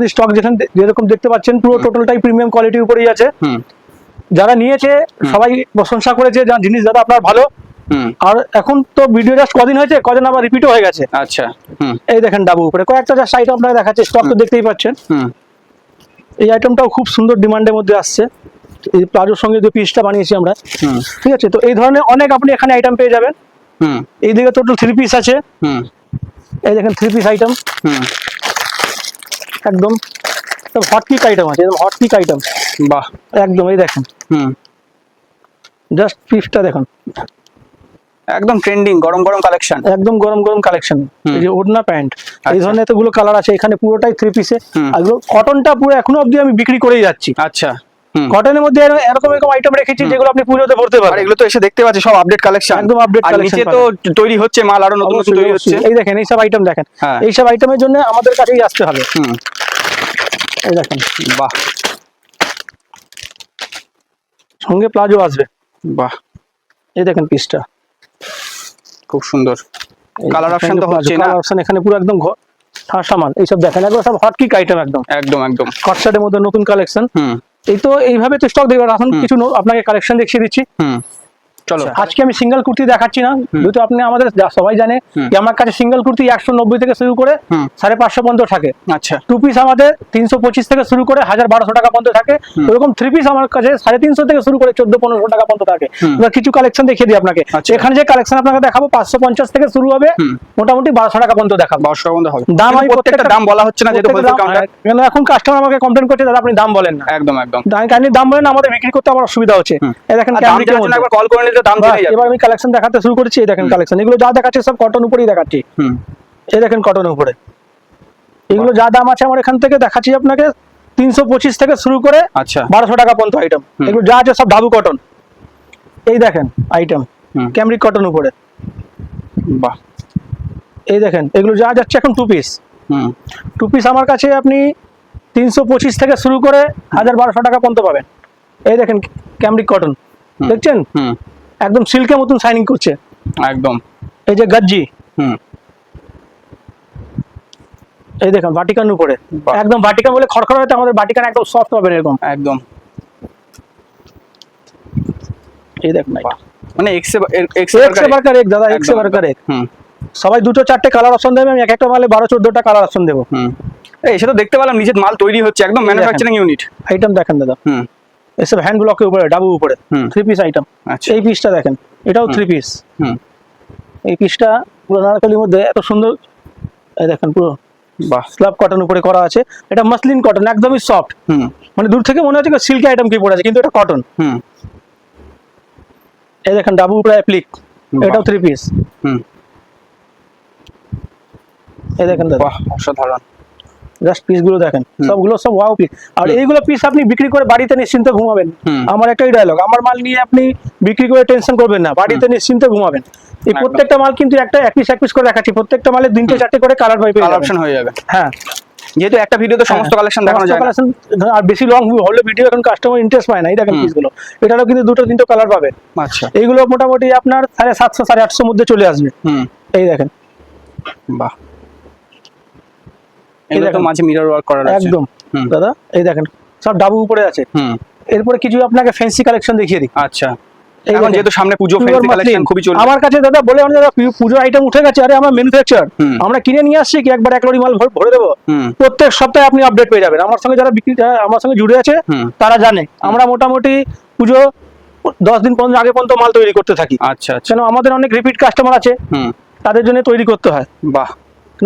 আমাদের স্টক যেরকম দেখতে পাচ্ছেন পুরো টোটালটাই প্রিমিয়াম কোয়ালিটির উপরেই আছে। যারা নিয়েছে সবাই প্রশংসা করেছে জিনিস দাদা আপনার ভালো। আর এখন তো ভিডিও জাস্ট কদিন হয়েছে, কদিন আবার রিপিটও হয়ে গেছে। আচ্ছা, এই দেখেন ডাবু উপরে কয়েকটা জাস্ট আইটেম আপনারা দেখাচ্ছে, স্টক তো দেখতেই পাচ্ছেন। এই আইটেমটাও খুব সুন্দর ডিমান্ডের মধ্যে আসছে, এই প্লাজোর সঙ্গে যে পিসটা বানিয়েছি আমরা। ঠিক আছে, তো এই ধরনের অনেক আপনি এখানে আইটেম পেয়ে যাবেন। এইদিকে টোটাল 3 পিস আছে। এই দেখেন 3 পিস আইটেম, একদম হট পিক আইটেম আছে, একদম হট পিক আইটেম। বাহ, একদম এই দেখেন জাস্ট পিসটা দেখুন, একদম ট্রেন্ডিং গরম গরম কালেকশন, একদম গরম গরম কালেকশন। এই যে ওড়না প্যান্ট, এই ধরনের এতগুলো কালার আছে এখানে, পুরোটাই 3 পিসে। আর কটনটা পুরো এখনো অবধি আমি বিক্রি করেই যাচ্ছি। আচ্ছা, কটনের মধ্যে এরকম এরকম আইটেম রেখেছি যেগুলো আপনি পুজোতে পড়তে পারবেন। আর এগুলো তো এসে দেখতে পাচ্ছি সব আপডেট কালেকশন, একদম আপডেট কালেকশন। নিচে তো তৈরি হচ্ছে মাল, আরো নতুন নতুন তৈরি হচ্ছে। এই দেখেন এই সব আইটেম দেখেন, এই সব আইটেমের জন্য আমাদের কাছেই আসতে হবে। এই দেখেন, বাহ, সঙ্গে প্লাজো আসবে। বাহ, এই দেখেন পিসটা খুব সুন্দর। কালার অপশন তো হচ্ছে না, কালার অপশন এখানে পুরো একদম ঠাসা মাল। এইসব দেখেন একদম সব হট কিক আইটেম, একদম একদম একদম কটসেটের মধ্যে নতুন কালেকশন। এই তো এইভাবে তো স্টক দেখবেন। এখন কিছু আপনাকে কালেকশন দেখিয়ে দিচ্ছি। চলো, আজকে আমি সিঙ্গেল কুর্তি দেখাচ্ছি না, যেহেতু আপনি আমাদের সবাই জানে যে আমার কাছে সিঙ্গেল কুর্তি 190 থেকে শুরু করে 550 পর্যন্ত থাকে। আচ্ছা, 2 পিস আমাদের 325 থেকে শুরু করে 1000-1200 টাকা পর্যন্ত থাকে। এরকম 3 পিস আমার কাছে 350 থেকে শুরু করে 1400-1500 টাকা পর্যন্ত থাকে। এবার কিছু কালেকশন দেখিয়ে দিই আপনাকে। এখানে যে কালেকশন আপনাকে দেখাবো 550 থেকে শুরু হবে, মোটামুটি 1200 টাকা পর্যন্ত দেখাবো। 1200 টাকা পর্যন্ত হবে। দাম আমি প্রত্যেকটা দাম বলা হচ্ছে না, যেহেতু হোলসেল কাউন্টার। এখন কাস্টমার আমাকে কমপ্লেইন করছে দাদা আপনি দাম বলেন না। একদম একদম, কাইন্ডলি দাম বলেন, আমাদের বিক্রি করতে আমার অসুবিধা হচ্ছে। এই দেখেন ক্যামেরার জন্য একবার কল করে নিলে দাম জেনে যাবে। এবার আমি কালেকশন দেখাতে শুরু করেছি। এই দেখেন কালেকশন, এগুলো যা দেখাচ্ছে সব কটন উপরেই দেখাচ্ছি। এই দেখেন কটন উপরে এগুলো যা দাম আছে আমার এখান থেকে দেখাচ্ছি আপনাকে 325 থেকে শুরু করে 1200 টাকা পর্যন্ত আইটেম। এগুলো যা আছে সব ধাবু কটন। এই দেখেন আইটেম ক্যামরিক কটন উপরে। বাহ, এই দেখেন এগুলো যা যাচ্ছে এখন 2 পিস। 2 পিস আমার কাছে আপনি 325 থেকে শুরু করে 1000-1200 টাকা পর্যন্ত পাবেন। এই দেখেন ক্যামরিক কটন দেখছেন, একদম সিল্কের মতন শাইনিং করছে একদম। এই যে গজ্জি, এই দেখেন ভাটিকান উপরে, একদম ভাটিকান বলে খড়খড় হতে, আমাদের ভাটিকান একদম সফট পাবেন এরকম একদম। এই দেখেন মানে এক সে বারকার এক দাদা, এক সে বারকার এক। সবাই 2-4টে কালার অপশন দেবে, আমি এক একটা মালে 12-14টা কালার অপশন দেবো। এই সেটা দেখতে পেলাম, নিজের মাল তৈরি হচ্ছে, একদম ম্যানুফ্যাকচারিং ইউনিট। আইটেম দেখেন দাদা, এসব হ্যান্ড ব্লকের উপরে ডাবু উপরে 3 পিস আইটেম। এই পিসটা দেখেন, এটাও 3 পিস। এই পিসটা পুরো নারকেলের মধ্যে এত সুন্দর, এই দেখেন পুরো স্ল্যাব কটন উপরে করা আছে। এটা মাসলিন কটন, একদমই সফট, মানে দূর থেকে মনে হচ্ছে সিল্ক আইটেম কি পড়ে আছে, কিন্তু এটা কটন। এই দেখেন ডাবু উপরে অ্যাপ্লিক, এটাও 3 পিস। এই দেখেন দাদা, অসাধারণ। জাস্ট পিসগুলো দেখেন, সবগুলো সব ওয়াও পিস। আর এইগুলো পিস আপনি বিক্রি করে বাড়িতে নিশ্চিন্তে ঘুমাবেন। আমার একটাই ডায়লগ, আমার মাল নিয়ে আপনি বিক্রি করে টেনশন করবেন না, বাড়িতে নিশ্চিন্তে ঘুমাবেন। এই প্রত্যেকটা মাল কিন্তু একটা এক পিস করে দেখাচ্ছি, প্রত্যেকটা মালে 3-4টে করে কালার পাইবে, কালার অপশন হয়ে যাবে। হ্যাঁ, যেহেতু একটা ভিডিওতে সমস্ত কালেকশন দেখানো যায় না, আর বেশি লং হলে ভিডিও এখন কাস্টমার ইন্টারেস্ট পায় না। এই দেখেন পিসগুলো, এটারও কিন্তু 2-3টে কালার পাবেন। আচ্ছা, এইগুলো এইগুলো মোটামুটি আপনার 750-850 মধ্যে চলে আসবে। এই দেখেন, বাহ, এগুলো তো মাঝে মিরর ওয়ার্ক করা আছে একদম দাদা। এই দেখেন সব ডাবু উপরে আছে। এরপরে কিছু আপনাকে ফ্যান্সি কালেকশন দেখিয়ে দিই। আচ্ছা, এখন যেহেতু সামনে পুজো, ফ্যান্সি কালেকশন খুবই চলছে আমার কাছে দাদা। বলে অনেক দাদা পুজো আইটেম উঠে গেছে, আরে আমরা ম্যানুফ্যাকচার, আমরা কিনে নিয়ে আসছি কি একবার 1 লরি মাল ভরে দেবো। প্রত্যেক সপ্তাহে আপনি আপডেট পেয়ে যাবেন। আমার সঙ্গে যারা আমার সঙ্গে জুড়ে আছে তারা জানে আমরা মোটামুটি পুজো 10 দিন আগে পর্যন্ত মাল তৈরি করতে থাকি। আচ্ছা, কেন আমাদের অনেক রিপিট কাস্টমার আছে, তাদের জন্য তৈরি করতে হয়। বাহ,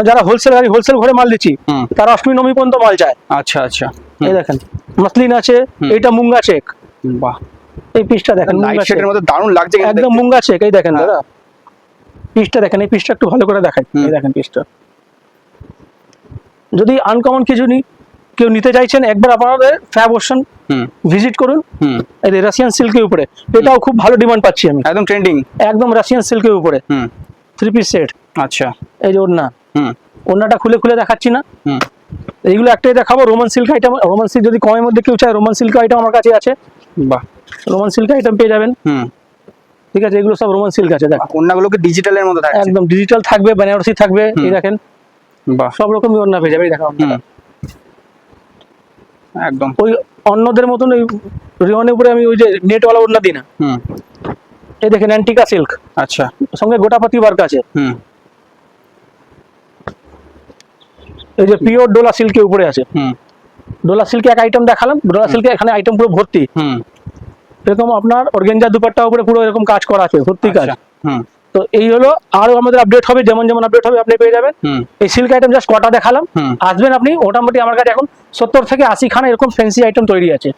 যারা হোলসেল ঘরে মাল দিচ্ছি তারা অষ্টমী নবমী পর্যন্ত মাল চায়। আচ্ছা আচ্ছা, এই দেখেন মাসলিন আছে, এইটা মুঙ্গা চেক। বাহ, এই পিসটা দেখেন, লাইট শেডের মধ্যে দারুণ লাগছে, একদম মুঙ্গা চেক। এই দেখেন দাদা পিসটা দেখেন, এই পিসটা একটু ভালো করে দেখাই। এই দেখেন পিসটা, যদি আনকমন কিছু কেউ নিতে চাইছেন একবার আপনাদের ফ্যাব অপশন ভিজিট করুন। এই রাশিয়ান সিল্কের উপরে, এটাও খুব ভালো ডিমান্ড পাচ্ছি আমি, একদম ট্রেন্ডিং, একদম রাশিয়ান সিল্কের উপরে 3 পিস সেট। আচ্ছা, এই যে ওড়না, ওড়নাটা খুলে দেখাচ্ছি না, এইগুলো একটাই দেখাবো। Roman silk item, Roman silk যদি কমের মধ্যে কেউ চায়, রোমান সিল্ক আইটেম আমার কাছে আছে। বাহ, রোমান সিল্ক আইটেম পেয়ে যাবেন। ঠিক আছে, এগুলো সব রোমান সিল্ক আছে। দেখেন ওড়নাগুলোকে ডিজিটালের মধ্যে থাকছে, একদম ডিজিটাল থাকবে, বেনারসি থাকবে। এই দেখেন, বাহ, সব রকমই ওড়না পেয়ে যাবে। এই দেখেন একদম। ওই অন্যদের মতন ওই রিওনের উপরে আমি ওই যে নেটওয়ালা ওড়না দিই না। এই দেখেন অ্যান্টিকা সিল্ক, আচ্ছা, সঙ্গে গোটাপাতি ওয়ার্ক আছে। এই যে পিওর ডোলা সিল্কের উপরে আছে। ডোলা সিল্কে এক আইটেম দেখালাম, ডোলা সিল্কে এখানে আইটেম পুরো ভর্তি। এরকম আপনার অর্গেঞ্জা দুপাট্টা উপরে পুরো এরকম কাজ করা আছে, ভর্তি কাজ। তো এই হলো, আরো আমাদের আপডেট হবে, যেমন যেমন আপডেট হবে আপনি পেয়ে যাবেন। এই সিল্ক আইটেম জাস্ট কটা দেখালাম, আসবেন আপনি। মোটামুটি আমার কাছে এখন 70 থেকে 80 খানা এরকম ফ্যান্সি আইটেম তৈরি আছে।